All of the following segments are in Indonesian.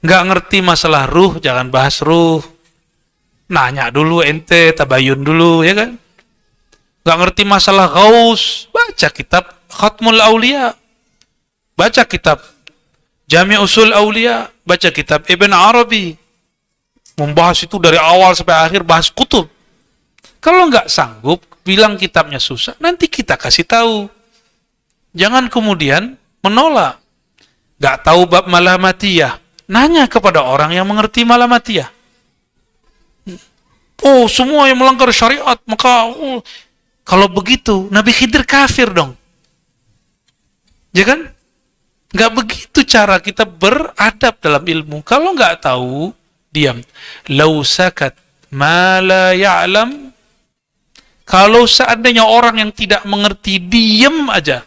Nggak ngerti masalah ruh, jangan bahas ruh. Nanya dulu ente, tabayun dulu, ya kan? Nggak ngerti masalah gaus, baca kitab Khatmul Aulia, baca kitab Jami' Usul Aulia, baca kitab Ibn Arabi. Membahas itu dari awal sampai akhir, bahas kutub. Kalau nggak sanggup, bilang kitabnya susah, nanti kita kasih tahu. Jangan kemudian menolak. Nggak tahu bab malamatiyah, nanya kepada orang yang mengerti malamatiyah. Oh, semua yang melanggar syariat, maka kalau begitu Nabi Khidir kafir dong. Ya kan? Nggak begitu cara kita beradab dalam ilmu. Kalau nggak tahu, diam. Lau sakat ma la ya'lam. Kalau seandainya orang yang tidak mengerti, diam aja.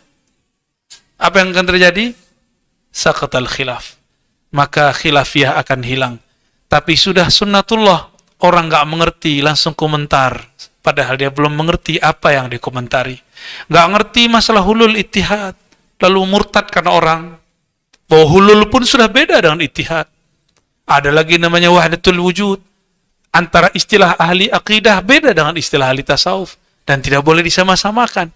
Apa yang akan terjadi? Saqatal khilaf. Maka khilafiyah akan hilang. Tapi sudah sunnatullah, orang nggak mengerti langsung komentar. Padahal dia belum mengerti apa yang dikomentari. Nggak ngerti masalah hulul ittihad. Lalu murtadkan orang. Bahwa hulul pun sudah beda dengan ittihad. Ada lagi namanya wahdatul wujud. Antara istilah ahli akidah beda dengan istilah ahli tasawuf. Dan tidak boleh disama-samakan.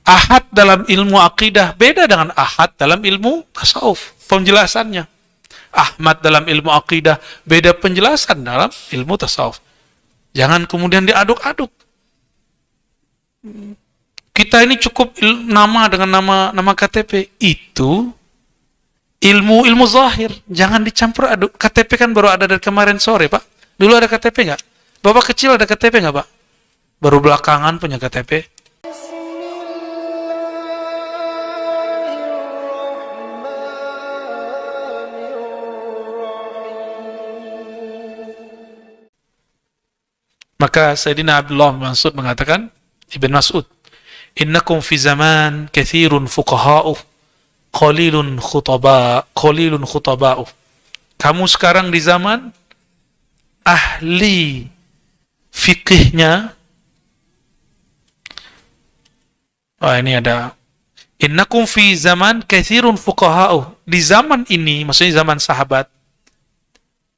Ahad dalam ilmu akidah beda dengan ahad dalam ilmu tasawuf. Penjelasannya. Ahmad dalam ilmu akidah beda penjelasan dalam ilmu tasawuf. Jangan kemudian diaduk-aduk. Kita ini cukup nama dengan nama KTP. Itu ilmu zahir. Jangan dicampur aduk. KTP kan baru ada dari kemarin sore, Pak. Dulu ada KTP nggak? Bapak kecil ada KTP nggak, Pak? Baru belakangan punya KTP. Maka Sayyidina Abdullah Mas'ud mengatakan, Ibn Mas'ud, innakum fi zaman kathirun fuqaha'uh, qalilun khutaba'uh. Kamu sekarang di zaman ahli fikihnya. Ini ada innakum fi zaman kathirun fuqaha'uh. Di zaman ini, maksudnya zaman sahabat,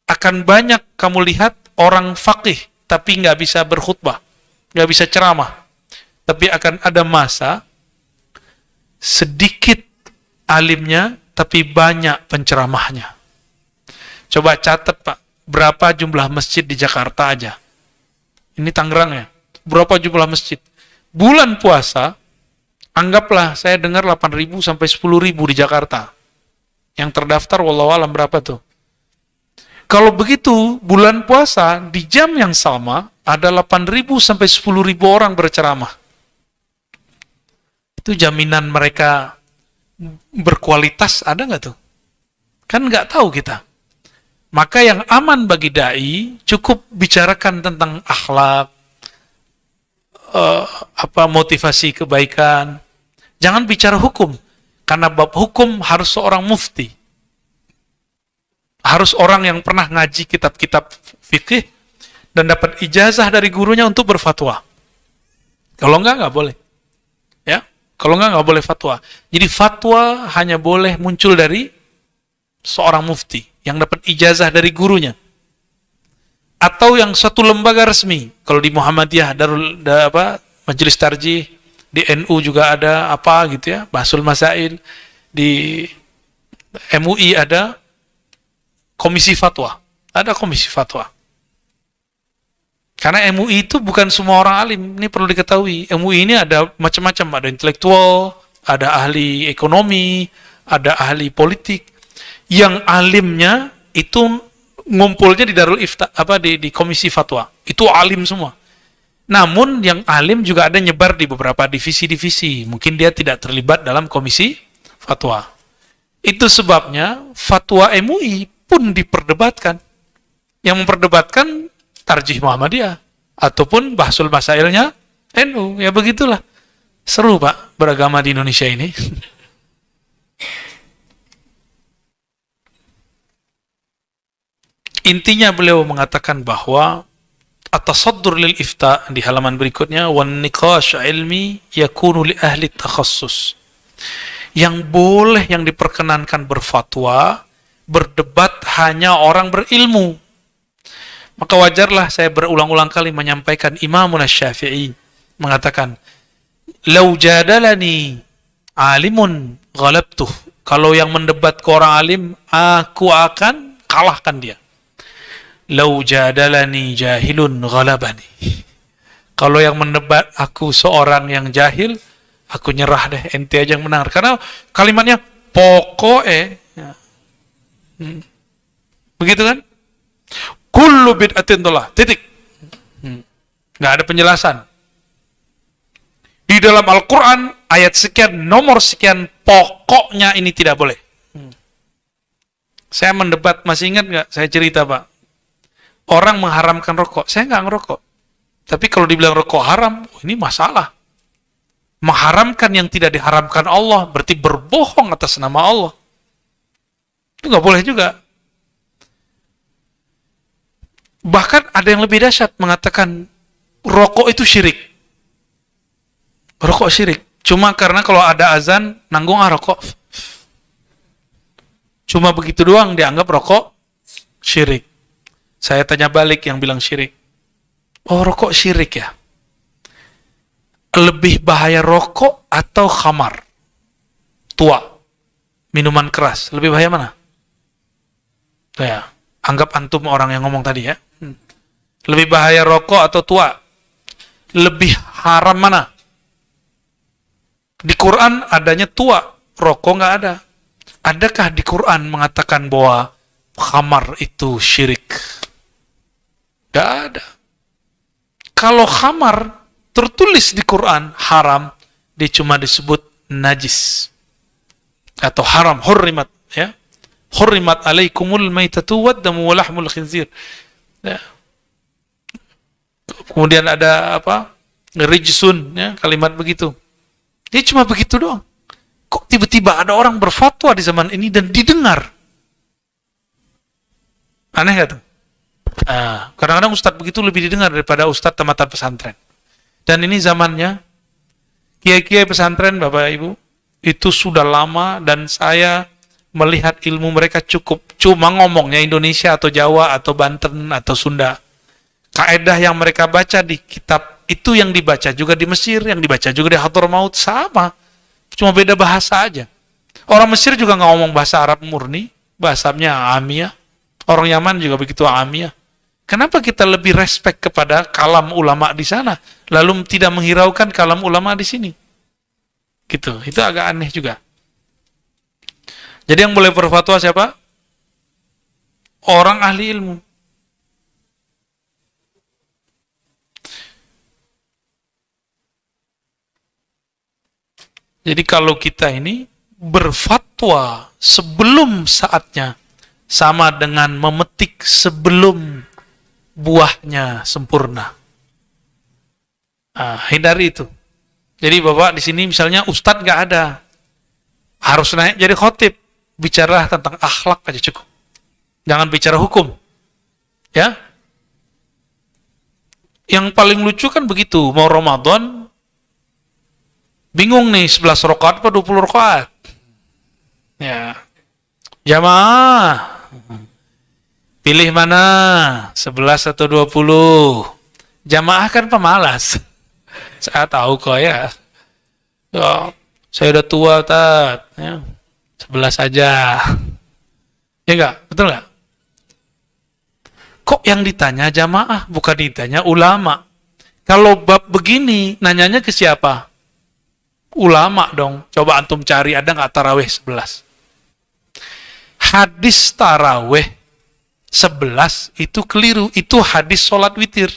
akan banyak kamu lihat orang faqih tapi nggak bisa berkhutbah, nggak bisa ceramah. Tapi akan ada masa sedikit alimnya tapi banyak penceramahnya. Coba catat, Pak, berapa jumlah masjid di Jakarta aja? Ini Tangerang ya. Berapa jumlah masjid? Bulan puasa, anggaplah saya dengar 8.000 sampai 10.000 di Jakarta. Yang terdaftar wallahu alam berapa tuh? Kalau begitu, bulan puasa di jam yang sama ada 8.000 sampai 10.000 orang berceramah. Itu jaminan mereka berkualitas ada nggak tuh? Kan nggak tahu kita. Maka yang aman bagi dai cukup bicarakan tentang akhlak, motivasi kebaikan. Jangan bicara hukum, karena bab hukum harus seorang mufti. Harus orang yang pernah ngaji kitab-kitab fikih dan dapat ijazah dari gurunya untuk berfatwa. Kalau nggak boleh. Ya, kalau nggak boleh fatwa. Jadi fatwa hanya boleh muncul dari seorang mufti yang dapat ijazah dari gurunya. Atau yang satu lembaga resmi. Kalau di Muhammadiyah Majelis Tarjih, di NU juga ada gitu ya, Bahsul Masail, di MUI ada komisi fatwa. Ada komisi fatwa. Karena MUI itu bukan semua orang alim. Ini perlu diketahui. MUI ini ada macam-macam. Ada intelektual, ada ahli ekonomi, ada ahli politik. Yang alimnya itu ngumpulnya di Darul Ifta, di komisi fatwa. Itu alim semua. Namun yang alim juga ada nyebar di beberapa divisi-divisi. Mungkin dia tidak terlibat dalam komisi fatwa. Itu sebabnya fatwa MUI pun diperdebatkan. Yang memperdebatkan Tarjih Muhammadiyah ataupun Bahsul Masailnya NU. Ya begitulah. Seru, Pak, beragama di Indonesia ini. Intinya beliau mengatakan bahwa at-tasaddur lil ifta di halaman berikutnya, wan niqash ilmi yakunu li ahli takhassus. Yang boleh, yang diperkenankan berfatwa berdebat hanya orang berilmu. Maka wajarlah saya berulang-ulang kali menyampaikan Imamun Syafi'i mengatakan, "Lau jadalani alimun ghalabtuh." Kalau yang mendebat ke orang alim, aku akan kalahkan dia. "Lau jadalani jahilun ghalabani." Kalau yang mendebat aku seorang yang jahil, aku nyerah deh, ente aja yang menang. Karena kalimatnya pokoknya. Begitu kan? Kullu bid'atin dhalah. Titik. Nggak ada penjelasan. Di dalam Al-Quran, ayat sekian, nomor sekian, pokoknya ini tidak boleh. Saya mendebat, masih ingat nggak? Saya cerita, Pak. Orang mengharamkan rokok. Saya nggak ngerokok. Tapi kalau dibilang rokok haram, ini masalah. Mengharamkan yang tidak diharamkan Allah, berarti berbohong atas nama Allah. Itu nggak boleh juga. Bahkan ada yang lebih dahsyat mengatakan rokok itu syirik. Rokok syirik. Cuma karena kalau ada azan, nanggung rokok. Cuma begitu doang dianggap rokok syirik. Saya tanya balik yang bilang syirik. Oh, rokok syirik ya? Lebih bahaya rokok atau khamar? Tua. Minuman keras. Lebih bahaya mana? Ya, anggap antum orang yang ngomong tadi ya. Lebih bahaya rokok atau tua? Lebih haram mana? Di Quran adanya tua, rokok nggak ada. Adakah di Quran mengatakan bahwa khamar itu syirik? Nggak ada. Kalau khamar tertulis di Quran haram, dia cuma disebut najis atau haram, hurrimat ya. Hurrimat alaikumul maitatu waddamu wa lahmul khinzir. Ya. Kemudian ada apa? Rijsun ya, kalimat begitu. Dia cuma begitu doang. Kok tiba-tiba ada orang berfatwa di zaman ini dan didengar? Aneh gak tuh? Kadang-kadang ustadz begitu lebih didengar daripada ustadz tamatan pesantren. Dan ini zamannya kiai-kiai pesantren, Bapak Ibu, itu sudah lama dan saya melihat ilmu mereka cukup. Cuma ngomongnya Indonesia atau Jawa atau Banten atau Sunda. Kaedah yang mereka baca di kitab itu yang dibaca juga di Mesir, yang dibaca juga di Hadramaut, sama. Cuma beda bahasa aja. Orang Mesir juga nggak ngomong bahasa Arab murni, bahasanya Amiyah. Orang Yaman juga begitu Amiyah. Kenapa kita lebih respect kepada kalam ulama di sana, lalu tidak menghiraukan kalam ulama di sini? Gitu. Itu agak aneh juga. Jadi yang boleh berfatwa siapa? Orang ahli ilmu. Jadi kalau kita ini berfatwa sebelum saatnya, sama dengan memetik sebelum buahnya sempurna. Hindari itu. Jadi Bapak di sini misalnya ustadz nggak ada, harus naik jadi khotib, bicara tentang akhlak aja cukup. Jangan bicara hukum. Ya. Yang paling lucu kan begitu, mau Ramadan, bingung nih 11 rakaat apa 20 rakaat. Ya. Jamaah. Pilih mana? 11 atau 20? Jamaah kan pemalas. Saya tahu kok ya. Oh, saya udah tua, Tat. Ya. 11 aja. Ya enggak? Betul enggak? Kok yang ditanya jamaah, bukan ditanya ulama? Kalau bab begini, nanyanya ke siapa? Ulama dong. Coba antum cari, ada nggak tarawih 11? Hadis tarawih 11 itu keliru. Itu hadis sholat witir.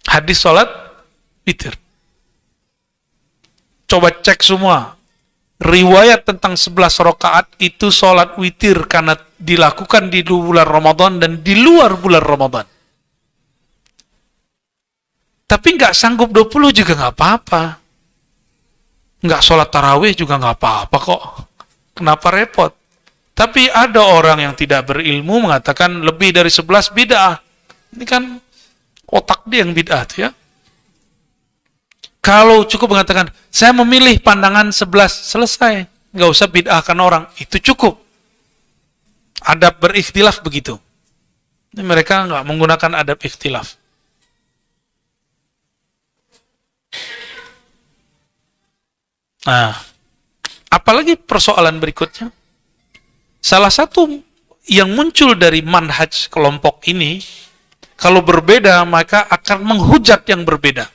Hadis sholat witir. Coba cek semua. Riwayat tentang 11 rakaat itu sholat witir karena dilakukan di bulan Ramadan dan di luar bulan Ramadan. Tapi nggak sanggup 20 juga nggak apa-apa. Nggak sholat tarawih juga nggak apa-apa kok. Kenapa repot? Tapi ada orang yang tidak berilmu mengatakan lebih dari 11 bid'ah. Ini kan otak dia yang bid'ah tuh ya. Kalau cukup mengatakan, saya memilih pandangan 11, selesai. Nggak usah bid'ahkan orang, itu cukup. Adab berikhtilaf begitu. Mereka nggak menggunakan adab ikhtilaf. Nah, apalagi persoalan berikutnya. Salah satu yang muncul dari manhaj kelompok ini, kalau berbeda maka akan menghujat yang berbeda.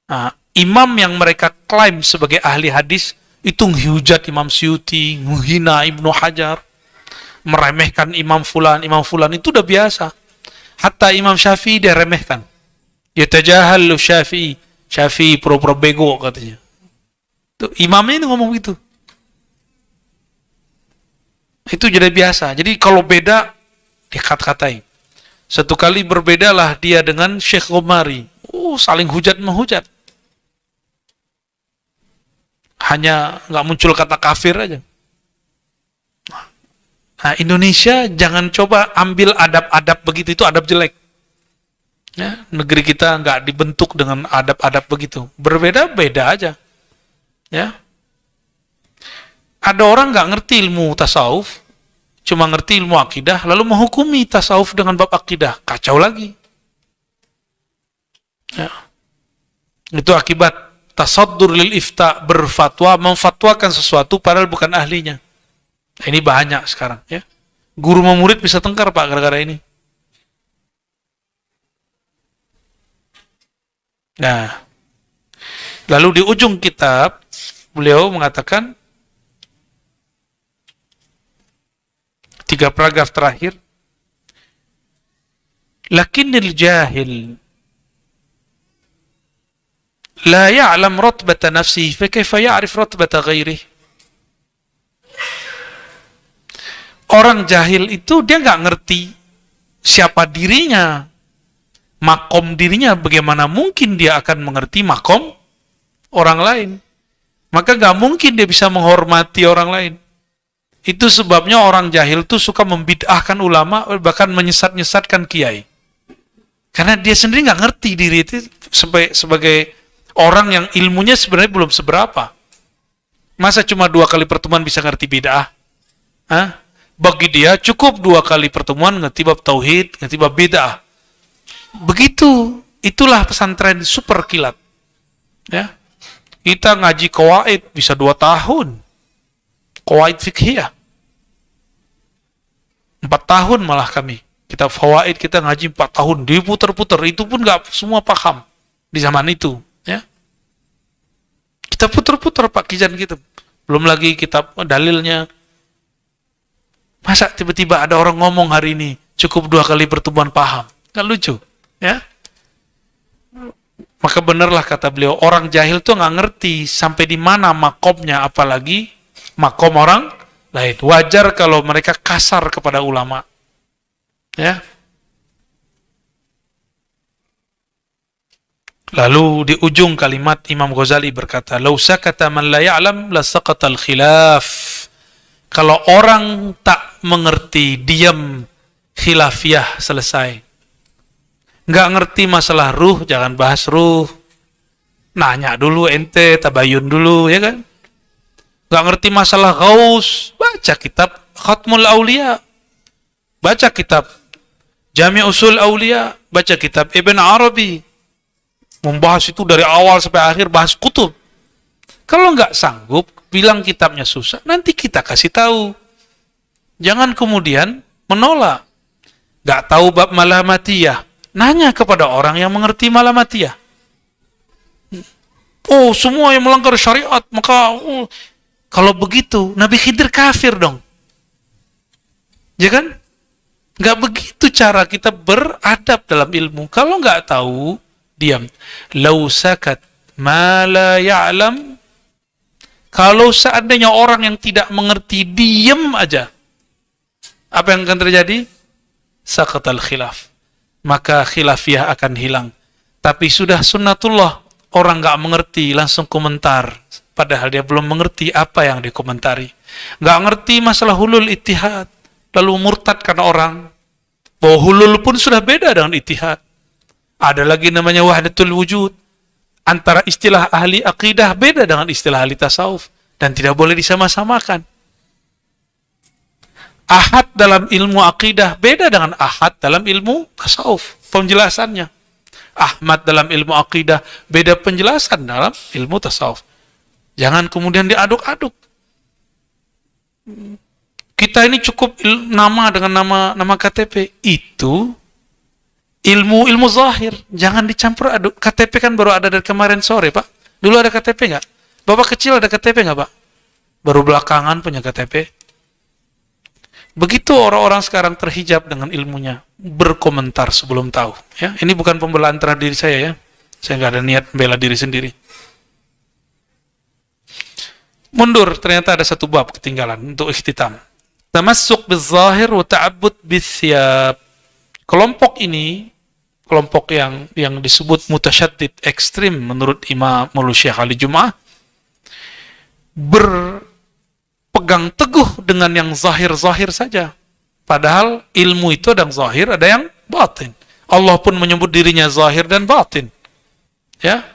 Nah, imam yang mereka klaim sebagai ahli hadis itu menghujat Imam Suyuti, menghina Ibnu Hajar, meremehkan Imam Fulan itu udah biasa. Hatta Imam Syafi'i dia remehkan. Yatajahallu Syafi'i pura-pura bego katanya. Tuh, imamnya ini ngomong gitu. Itu jadi biasa. Jadi kalau beda dikat-katai. Satu kali berbedalah dia dengan Syekh Ghomari. Saling hujat menghujat. Hanya nggak muncul kata kafir aja. Nah, Indonesia jangan coba ambil adab-adab begitu, itu adab jelek. Ya, negeri kita nggak dibentuk dengan adab-adab begitu. Berbeda-beda aja. Ya. Ada orang nggak ngerti ilmu tasawuf, cuma ngerti ilmu akidah, lalu menghukumi tasawuf dengan bab akidah. Kacau lagi. Ya. Itu akibat tasaddur lil ifta, berfatwa, memfatwakan sesuatu padahal bukan ahlinya. Ini banyak sekarang, ya. Guru sama murid bisa tengkar, Pak, gara-gara ini. Nah, lalu di ujung kitab beliau mengatakan 3 paragraf terakhir, lakinnil jahil la ya'lam ratbata nafsihi fa kaifa ya'rif ratbata ghairihi. Orang jahil itu dia nggak ngerti siapa dirinya, makom dirinya, bagaimana mungkin dia akan mengerti makom orang lain. Maka nggak mungkin dia bisa menghormati orang lain. Itu sebabnya orang jahil tuh suka membid'ahkan ulama, bahkan menyesat-nyesatkan kiai. Karena dia sendiri nggak ngerti diri itu sebagai orang yang ilmunya sebenarnya belum seberapa. Masa cuma 2 kali pertemuan bisa ngerti bid'ah? Hah? Bagi dia cukup 2 kali pertemuan ngerti bab tauhid, ngerti bab bid'ah. Begitu, itulah pesantren super kilat. Ya. Kita ngaji qawaid bisa 2 tahun. Qawaid fiqhiyah. 4 tahun malah kami. Kita fawaid kita ngaji 4 tahun, diputer-puter, itu pun nggak semua paham di zaman itu, ya. Kita puter-puter Pak Kijan gitu. Belum lagi kitab dalilnya. Masa tiba-tiba ada orang ngomong hari ini cukup 2 kali pertemuan paham? Kan lucu, ya. Maka benarlah kata beliau, orang jahil tuh nggak ngerti sampai di mana makomnya, apalagi makom orang lain. Wajar kalau mereka kasar kepada ulama, ya. Lalu di ujung kalimat Imam Ghazali berkata, "Lau sakata man la ya'lam la saqatal khilaf." Kalau orang tak mengerti, diam, khilafiyah selesai. Nggak ngerti masalah ruh, jangan bahas ruh. Nanya dulu ente, tabayun dulu, ya kan? Nggak ngerti masalah ghaus, baca kitab Khatmul Aulia, baca kitab Jami' Usul Aulia, baca kitab Ibn Arabi. Membahas itu dari awal sampai akhir, bahas kutub. Kalau nggak sanggup, bilang kitabnya susah, nanti kita kasih tahu. Jangan kemudian menolak. Nggak tahu bab malamatiyah, nanya kepada orang yang mengerti malamatiyah. Oh, semua yang melanggar syariat, maka kalau begitu Nabi Khidir kafir dong. Ya kan? Nggak begitu cara kita beradab dalam ilmu. Kalau nggak tahu, diam. Lau sakat ma la ya'lam. Kalau seandainya orang yang tidak mengerti diam aja, apa yang akan terjadi? Saqatal khilaf. Maka khilafiyah akan hilang. Tapi sudah sunnatullah, orang nggak mengerti langsung komentar, padahal dia belum mengerti apa yang dikomentari. Nggak ngerti masalah hulul ittihad, lalu murtadkan orang bahwa hulul pun sudah beda dengan ittihad. Ada lagi namanya wahdatul wujud. Antara istilah ahli akidah beda dengan istilah ahli tasawuf, dan tidak boleh disama-samakan. Ahad dalam ilmu akidah beda dengan ahad dalam ilmu tasawuf, penjelasannya. Ahmad dalam ilmu akidah beda penjelasan dalam ilmu tasawuf. Jangan kemudian diaduk-aduk. Kita ini cukup nama dengan nama KTP. Itu ilmu zahir. Jangan dicampur aduk. KTP kan baru ada dari kemarin sore, Pak. Dulu ada KTP nggak? Bapak kecil ada KTP nggak, Pak? Baru belakangan punya KTP. Begitu orang-orang sekarang terhijab dengan ilmunya, berkomentar sebelum tahu. Ya, ini bukan pembelaan terhadap diri saya ya. Saya nggak ada niat membela diri sendiri. Mundur, ternyata ada satu bab ketinggalan untuk ikhtitam. Tamassuk bizahir wa ta'abbud bithyab. Kelompok ini, kelompok yang disebut mutasyaddid, ekstrim menurut Imam Syekh Ali Jum'ah, berpegang teguh dengan yang zahir-zahir saja. Padahal ilmu itu ada yang zahir, ada yang batin. Allah pun menyebut dirinya zahir dan batin. Ya.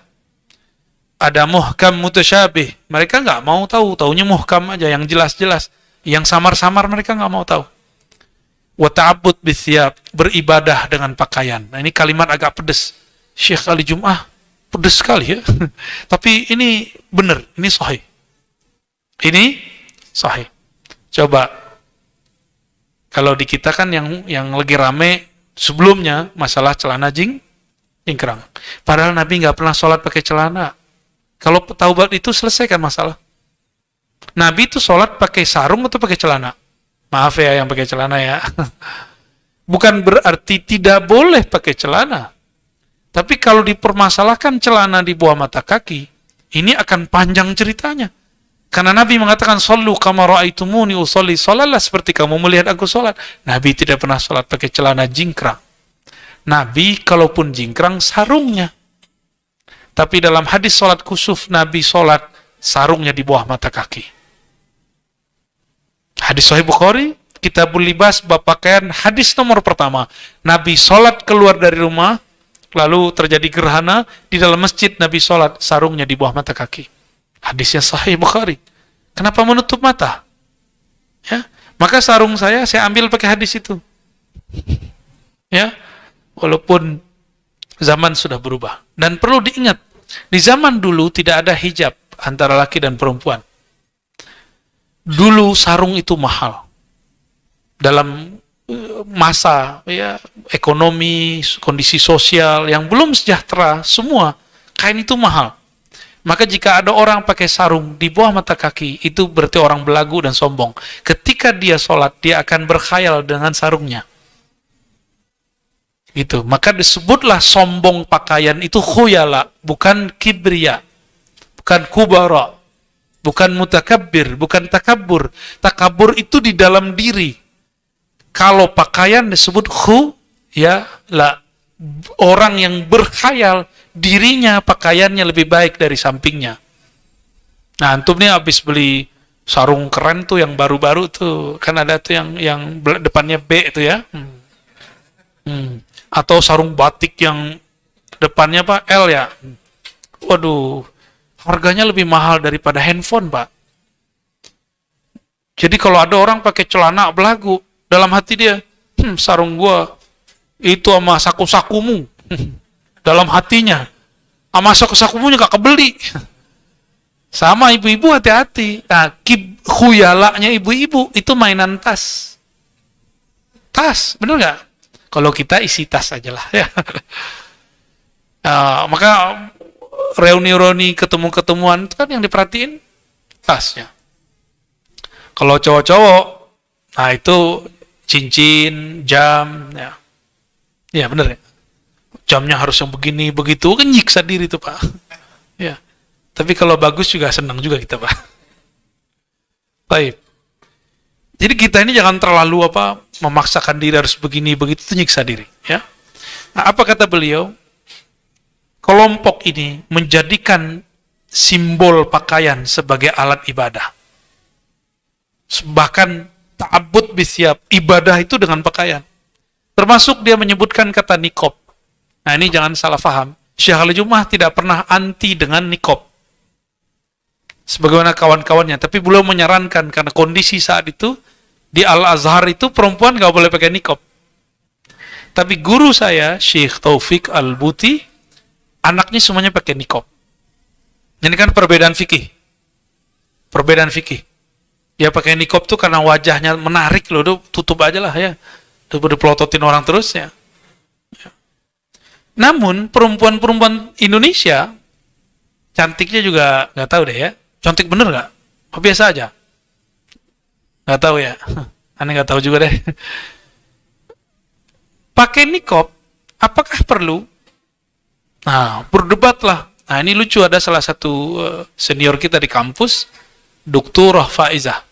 Ada muhkam mutasyabih. Mereka nggak mau tahu, taunya muhkam aja, yang jelas-jelas. Yang samar-samar mereka nggak mau tahu. Wa ta'abbud bithyab, beribadah dengan pakaian. Nah, ini kalimat agak pedes. Syekh Ali Jum'ah pedes sekali ya. Tapi ini benar, ini sahih. Ini sahih. Coba kalau di kita kan yang lagi rame sebelumnya masalah celana jingkrang. Padahal Nabi nggak pernah sholat pakai celana. Kalau taubat itu selesaikan masalah. Nabi itu sholat pakai sarung atau pakai celana? Maaf ya yang pakai celana ya. Bukan berarti tidak boleh pakai celana. Tapi kalau dipermasalahkan celana di bawah mata kaki, ini akan panjang ceritanya. Karena Nabi mengatakan, "Shallu kama ra'aitumuni usolli." Salatlah seperti kamu melihat aku salat. Nabi tidak pernah salat pakai celana jingkrang. Nabi kalaupun jingkrang sarungnya. Tapi dalam hadis salat kusuf, Nabi salat sarungnya di bawah mata kaki. Hadis Sahih Bukhari, Kitabul Libas, bab pakaian, hadis nomor pertama. Nabi salat keluar dari rumah, lalu terjadi gerhana, di dalam masjid Nabi salat sarungnya di bawah mata kaki. Hadisnya Sahih Bukhari. Kenapa menutup mata? Ya, maka sarung saya ambil pakai hadis itu. Ya, walaupun zaman sudah berubah. Dan perlu diingat, di zaman dulu tidak ada hijab antara laki dan perempuan. Dulu sarung itu mahal. Dalam masa ya ekonomi, kondisi sosial yang belum sejahtera, semua kain itu mahal. Maka jika ada orang pakai sarung di bawah mata kaki, itu berarti orang belagu dan sombong. Ketika dia sholat, dia akan berkhayal dengan sarungnya. Gitu. Maka disebutlah sombong pakaian itu khuyala, bukan kibriya, bukan kubara, bukan mutakabbir, bukan takabur. Takabur itu di dalam diri. Kalau pakaian disebut khuyala, orang yang berkhayal dirinya pakaiannya lebih baik dari sampingnya. Nah, antum nih habis beli sarung keren tuh yang baru-baru tuh, kan ada tuh yang depannya B itu ya. Atau sarung batik yang depannya Pak L ya. Waduh, harganya lebih mahal daripada handphone, Pak. Jadi kalau ada orang pakai celana belagu, dalam hati dia, sarung gua itu sama saku-sakumu. Dalam hatinya, sama saku-sakumunya gak kebeli. Sama ibu-ibu hati-hati. Nah, khuyalanya ibu-ibu itu mainan tas. Tas, bener gak? Kalau kita isi tas aja lah ya. Maka reuni-reuni ketemu-ketemuan itu kan yang diperhatiin tasnya. Kalau cowok-cowok, nah itu cincin, jam, ya. Ya bener ya. Jamnya harus yang begini, begitu, kan nyiksa diri tuh Pak. Ya. Tapi kalau bagus juga senang juga kita Pak. Baik. Jadi kita ini jangan terlalu memaksakan diri harus begini, begitu, itu nyiksa diri. Ya. Nah, apa kata beliau? Kelompok ini menjadikan simbol pakaian sebagai alat ibadah. Bahkan ta'abbud bisyab, ibadah itu dengan pakaian. Termasuk dia menyebutkan kata niqab. Nah ini jangan salah paham. Syekh Ali Jum'ah tidak pernah anti dengan niqab. Sebagaimana kawan-kawannya. Tapi beliau menyarankan karena kondisi saat itu Di Al-Azhar itu perempuan nggak boleh pakai niqab. Tapi guru saya, Syekh Taufik Al-Buti, anaknya semuanya pakai niqab. Ini kan perbedaan fikih. Perbedaan fikih. Dia pakai niqab tuh karena wajahnya menarik loh, tutup aja lah ya. Udah dipelototin orang terus ya. Namun perempuan-perempuan Indonesia cantiknya juga nggak tahu deh ya. Cantik bener nggak? Biasa aja. Nggak tahu ya. Aneh nggak tahu juga deh. Pakai niqab, apakah perlu? Nah, berdebatlah. Nah, ini lucu, ada salah satu senior kita di kampus, Dr. Faizah.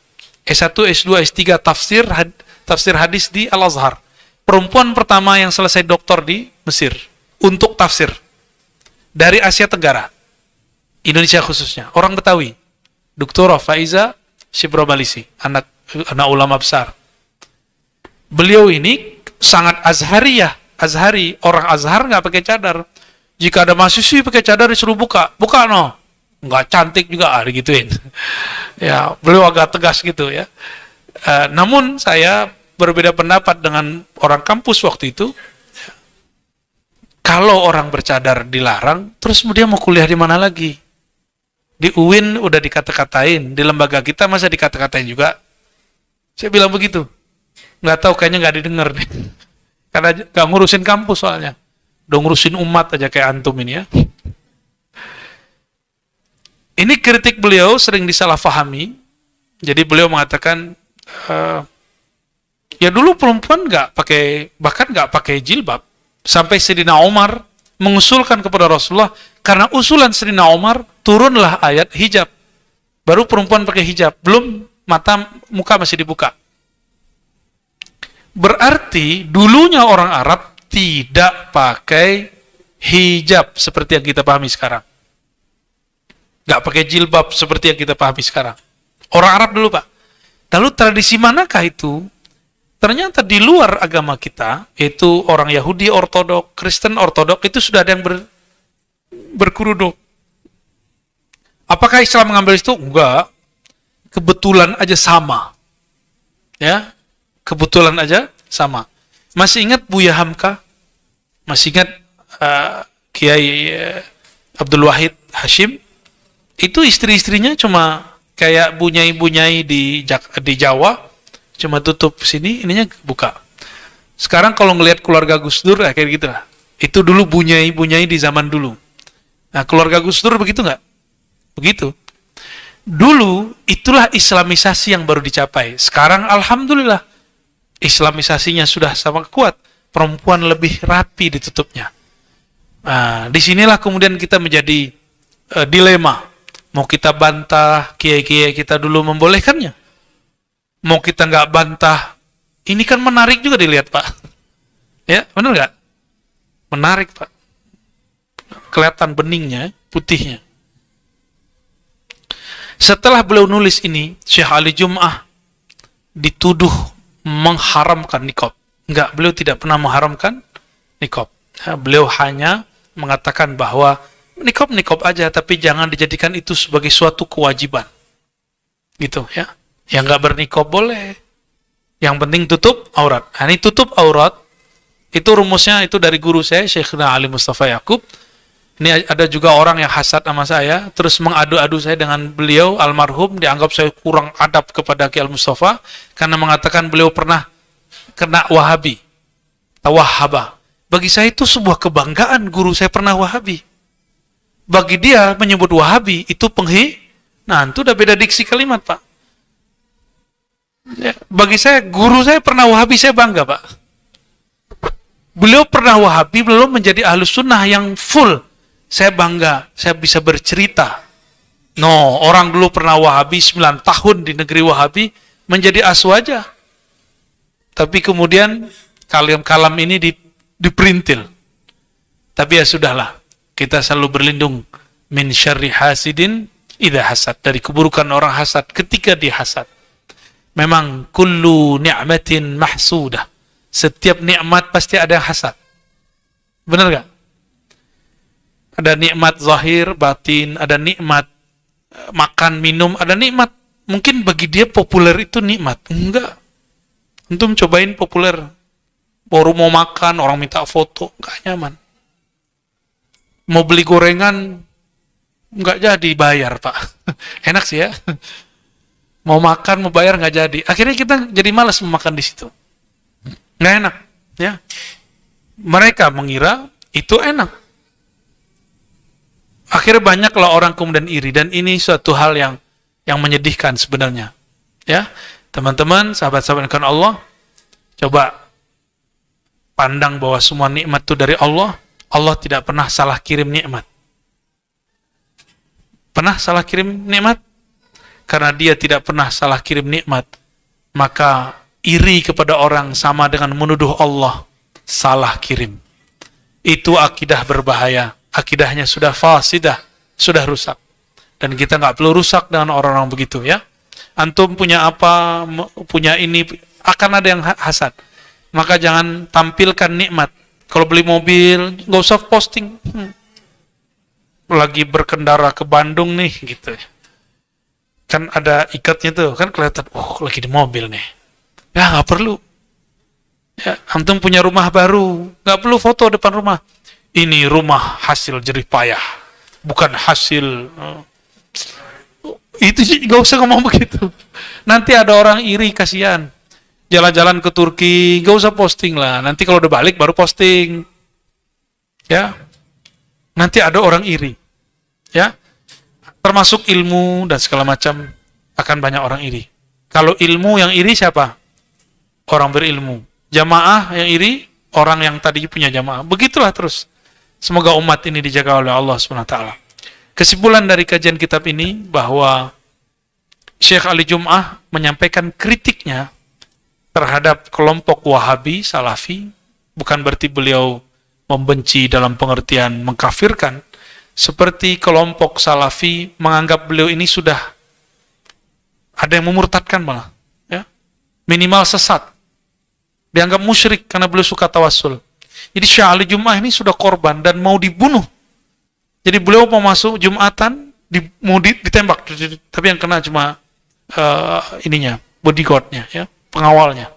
S1, S2, S3 tafsir hadis di Al-Azhar. Perempuan pertama yang selesai doktor di Mesir untuk tafsir dari Asia Tenggara. Indonesia khususnya, orang Betawi. Dr. Faizah Shibrabalisi, anak ulama besar. Beliau ini sangat Azhari, orang Azhar nggak pakai cadar. Jika ada mahasiswi pakai cadar disuruh buka no, nggak cantik juga, digituin. Ya, beliau agak tegas gitu ya. Namun saya berbeda pendapat dengan orang kampus waktu itu. Kalau orang bercadar dilarang, terus dia mau kuliah di mana lagi? Di UIN udah dikata-katain, di lembaga kita masa dikata-katain juga? Saya bilang begitu. Nggak tahu, kayaknya nggak didengar nih. Karena nggak ngurusin kampus soalnya. Udah ngurusin umat aja kayak antum ini ya. Ini kritik beliau sering disalahfahami. Jadi beliau mengatakan, ya dulu perempuan bahkan nggak pakai jilbab. Sampai Sayyidina Umar mengusulkan kepada Rasulullah, karena usulan Sayyidina Umar, turunlah ayat hijab. Baru perempuan pakai hijab, belum muka masih dibuka. Berarti dulunya orang Arab tidak pakai hijab seperti yang kita pahami sekarang. Nggak pakai jilbab seperti yang kita pahami sekarang. Orang Arab dulu, Pak. Lalu tradisi manakah itu? Ternyata di luar agama kita, itu orang Yahudi ortodok, Kristen ortodok, itu sudah ada yang berkerudung. Apakah Islam mengambil itu? Enggak. Kebetulan aja sama. Ya, kebetulan aja sama. Masih ingat Buya Hamka? Masih ingat Kiai Abdul Wahid Hashim? Itu istri-istrinya cuma kayak bunyai-bunyai di Jawa, cuma tutup sini, ininya buka. Sekarang kalau ngelihat keluarga Gus Dur, kayak gitu lah. Itu dulu bunyai-bunyai di zaman dulu. Nah, keluarga Gus Dur begitu nggak? Begitu. Dulu, itulah islamisasi yang baru dicapai. Sekarang, alhamdulillah, islamisasinya sudah sama kuat. Perempuan lebih rapi ditutupnya. Nah, disinilah kemudian kita menjadi dilema. Mau kita bantah kiai-kiai kita dulu membolehkannya? Mau kita nggak bantah? Ini kan menarik juga dilihat, Pak. Ya, benar nggak? Menarik, Pak. Kelihatan beningnya, putihnya. Setelah beliau nulis ini, Syekh Ali Jum'ah dituduh mengharamkan niqab. Enggak, beliau tidak pernah mengharamkan niqab. Ya, beliau hanya mengatakan bahwa niqab aja, tapi jangan dijadikan itu sebagai suatu kewajiban. Gitu ya. Yang nggak berniqab boleh. Yang penting tutup aurat. Nah, ini tutup aurat, itu rumusnya itu dari guru saya, Syekhna Ali Mustafa Yaqub. Ini ada juga orang yang hasad sama saya, terus mengadu-adu saya dengan beliau, almarhum, dianggap saya kurang adab kepada Kiai Al-Mustafa, karena mengatakan beliau pernah kena Wahabi, Tawahhaba. Bagi saya itu sebuah kebanggaan, guru saya pernah Wahabi. Bagi dia menyebut Wahabi itu nah itu udah beda diksi kalimat, Pak. Ya, bagi saya, guru saya pernah Wahabi, saya bangga, Pak. Beliau pernah Wahabi, belum menjadi Ahlus Sunnah yang full. Saya bangga, saya bisa bercerita. No, orang dulu pernah Wahabi 9 tahun di negeri Wahabi, menjadi aswaja. Tapi kemudian kalam ini diperintil. Tapi ya sudahlah, kita selalu berlindung min syarri hasidin idza hasad, dari keburukan orang hasad ketika dia hasad. Memang kullu ni'matin mahsudah. Setiap nikmat pasti ada yang hasad. Benar gak? Ada nikmat zahir, batin, ada nikmat makan, minum, ada nikmat. Mungkin bagi dia populer itu nikmat. Enggak. Antum cobain populer, baru mau makan orang minta foto, nggak nyaman. Mau beli gorengan nggak jadi bayar pak. Enak sih ya. Mau makan mau bayar nggak jadi. Akhirnya kita jadi malas makan di situ. Nggak enak ya. Mereka mengira itu enak. Akhirnya banyaklah orang kemudian iri, dan ini suatu hal yang menyedihkan sebenarnya. Ya, teman-teman, sahabat-sahabat karena Allah, coba pandang bahwa semua nikmat itu dari Allah. Allah tidak pernah salah kirim nikmat. Pernah salah kirim nikmat? Karena dia tidak pernah salah kirim nikmat, maka iri kepada orang sama dengan menuduh Allah salah kirim. Itu akidah berbahaya. Akidahnya sudah fasidah, sudah rusak. Dan kita nggak perlu rusak dengan orang-orang begitu ya. Antum punya apa, punya ini, akan ada yang hasad. Maka jangan tampilkan nikmat. Kalau beli mobil, nggak usah posting. Lagi berkendara ke Bandung nih, gitu. Kan ada ikatnya tuh, kan kelihatan, oh lagi di mobil nih. Ya nggak perlu. Ya, antum punya rumah baru, nggak perlu foto depan rumah. Ini rumah hasil jerih payah, bukan hasil. Itu sih nggak usah ngomong begitu. Nanti ada orang iri, kasihan. Jalan-jalan ke Turki, nggak usah posting lah. Nanti kalau udah balik baru posting. Ya, nanti ada orang iri. Ya, termasuk ilmu dan segala macam, akan banyak orang iri. Kalau ilmu yang iri siapa? Orang berilmu. Jamaah yang iri, orang yang tadi punya jamaah. Begitulah terus. Semoga umat ini dijaga oleh Allah SWT. Kesimpulan dari kajian kitab ini bahwa Syekh Ali Jum'ah menyampaikan kritiknya terhadap kelompok Wahabi, Salafi. Bukan berarti beliau membenci dalam pengertian mengkafirkan. Seperti kelompok Salafi menganggap beliau ini sudah ada yang memurtadkan malah. Ya. Minimal sesat. Dianggap musyrik karena beliau suka tawassul. Jadi Syekh Ali Jum'ah ini sudah korban dan mau dibunuh. Jadi beliau mau masuk Jumatan, mau ditembak, tapi yang kena cuma ininya, bodyguardnya, ya, pengawalnya.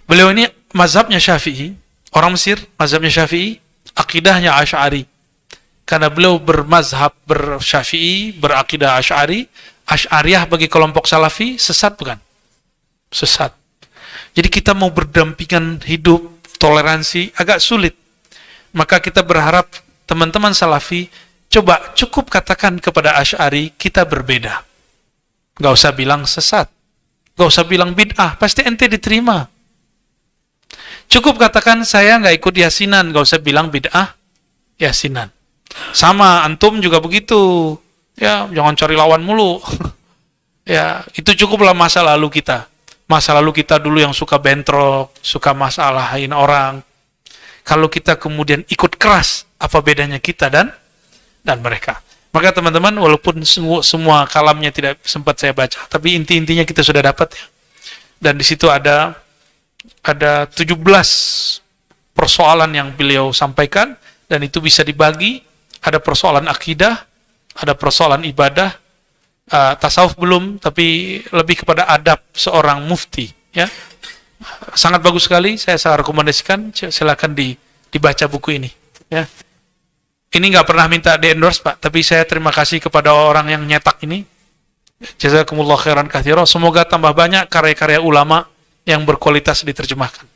Beliau ini mazhabnya Syafi'i, orang Mesir, mazhabnya Syafi'i, akidahnya Asy'ari. Karena beliau bermazhab bersyafi'i, berakidah Asy'ari, Asy'ariyah bagi kelompok Salafi, sesat bukan? Sesat. Jadi kita mau berdampingan hidup, toleransi, agak sulit. Maka kita berharap teman-teman Salafi, coba cukup katakan kepada Asy'ari, kita berbeda. Gak usah bilang sesat. Gak usah bilang bid'ah, pasti ente diterima. Cukup katakan saya gak ikut yasinan, gak usah bilang bid'ah, yasinan. Sama, antum juga begitu. Ya, jangan cari lawan mulu. Ya, itu cukuplah masa lalu kita. Masa lalu kita dulu yang suka bentrok, suka masalahin orang. Kalau kita kemudian ikut keras, apa bedanya kita dan mereka? Maka teman-teman, walaupun semua kalamnya tidak sempat saya baca, tapi inti-intinya kita sudah dapat ya. Dan di situ ada 17 persoalan yang beliau sampaikan, dan itu bisa dibagi. Ada persoalan akidah, ada persoalan ibadah, tasawuf belum, tapi lebih kepada adab seorang mufti, ya. Sangat bagus sekali, saya sangat rekomendasikan, silakan dibaca buku ini, ya. Ini nggak pernah minta di-endorse, Pak, tapi saya terima kasih kepada orang yang nyetak ini. Jazakumullah khairan katsira. Semoga tambah banyak karya-karya ulama yang berkualitas diterjemahkan.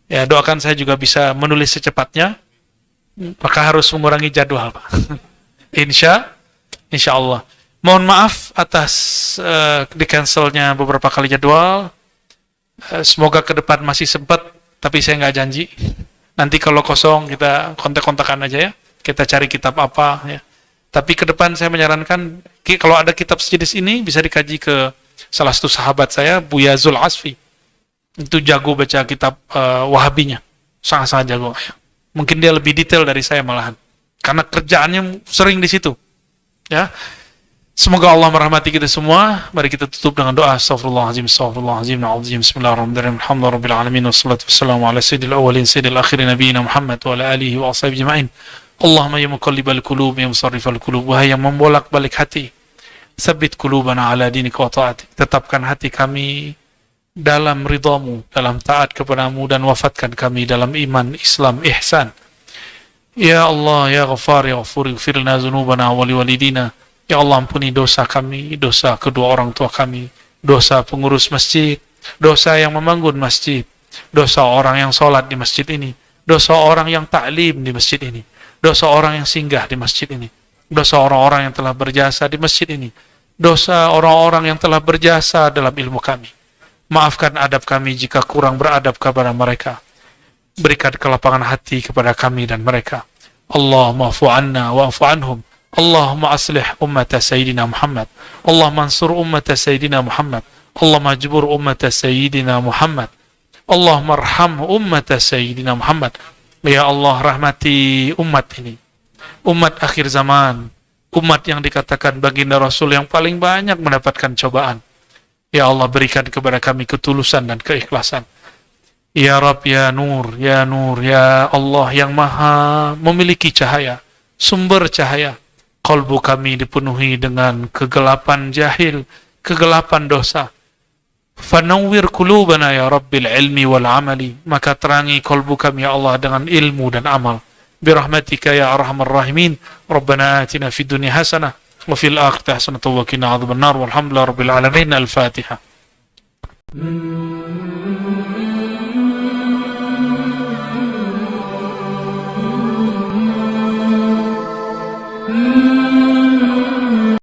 Ya, doakan saya juga bisa menulis secepatnya. Maka harus mengurangi jadwal, Pak. Insya Allah. Mohon maaf atas di-cancelnya beberapa kali jadwal. Semoga ke depan masih sempat, tapi saya nggak janji. Nanti kalau kosong kita kontak-kontakan aja ya. Kita cari kitab apa ya. Tapi ke depan saya menyarankan kalau ada kitab sejenis ini bisa dikaji ke salah satu sahabat saya, Buya Zul Asfi. Itu jago baca kitab Wahabinya. Sangat-sangat jago ya. Mungkin dia lebih detail dari saya malahan. Karena kerjaannya sering di situ. Ya. Semoga Allah merahmati kita semua. Mari kita tutup dengan doa. Astaghfirullahaladzim, astaghfirullahaladzim, na'udzim, bismillahirrahmanirrahim, alhamdulillahirabbil alamin, wassalatu wassalamu ala sayyidil awwalin sayyidil akhirin nabiyina Muhammad wa ala alihi wa ashabihi ajma'in. Allahumma ya muqallibal qulub ya musarrifal qulub, wahai yang membolak-balik hati, tsabbit qulubana ala dinika wa ta'atik. Tetapkan hati kami dalam ridhamu, dalam taat kepadamu, dan wafatkan kami dalam iman, Islam, ihsan. Ya Allah, ya Ghaffar, ya Ghafur, ighfir lana dzunubana wa liwalidina. Ya Allah, ampuni dosa kami, dosa kedua orang tua kami, dosa pengurus masjid, dosa yang membangun masjid, dosa orang yang sholat di masjid ini, dosa orang yang ta'lim di masjid ini, dosa orang yang singgah di masjid ini, dosa orang-orang yang telah berjasa di masjid ini, dosa orang-orang yang telah berjasa dalam ilmu kami. Maafkan adab kami jika kurang beradab kepada mereka. Berikan kelapangan hati kepada kami dan mereka. Allahumma afu anna wa afu anhum. Allahumma aslih ummata Sayyidina Muhammad. Allahumma ansur ummata Sayyidina Muhammad. Allahumma jbur ummata Sayyidina Muhammad. Allahumma arham ummata Sayyidina Muhammad. Ya Allah, rahmati umat ini, umat akhir zaman, umat yang dikatakan baginda Rasul yang paling banyak mendapatkan cobaan. Ya Allah, berikan kepada kami ketulusan dan keikhlasan. Ya Rabb, ya Nur, ya Nur, ya Allah yang maha memiliki cahaya, sumber cahaya. Qalbu kami dipenuhi dengan kegelapan jahil, kegelapan dosa. Fanawwir qulubana ya Rabbil ilmi wal amali. Maka terangi qalbu kami ya Allah dengan ilmu dan amal. Birahmatika ya arhamar rahimin. Rabbana atina fid dunya hasanah wa fil akhirati hasanah wa qina adzabannar. Walhamdulillahi rabbil alamin. Al-Fatihah.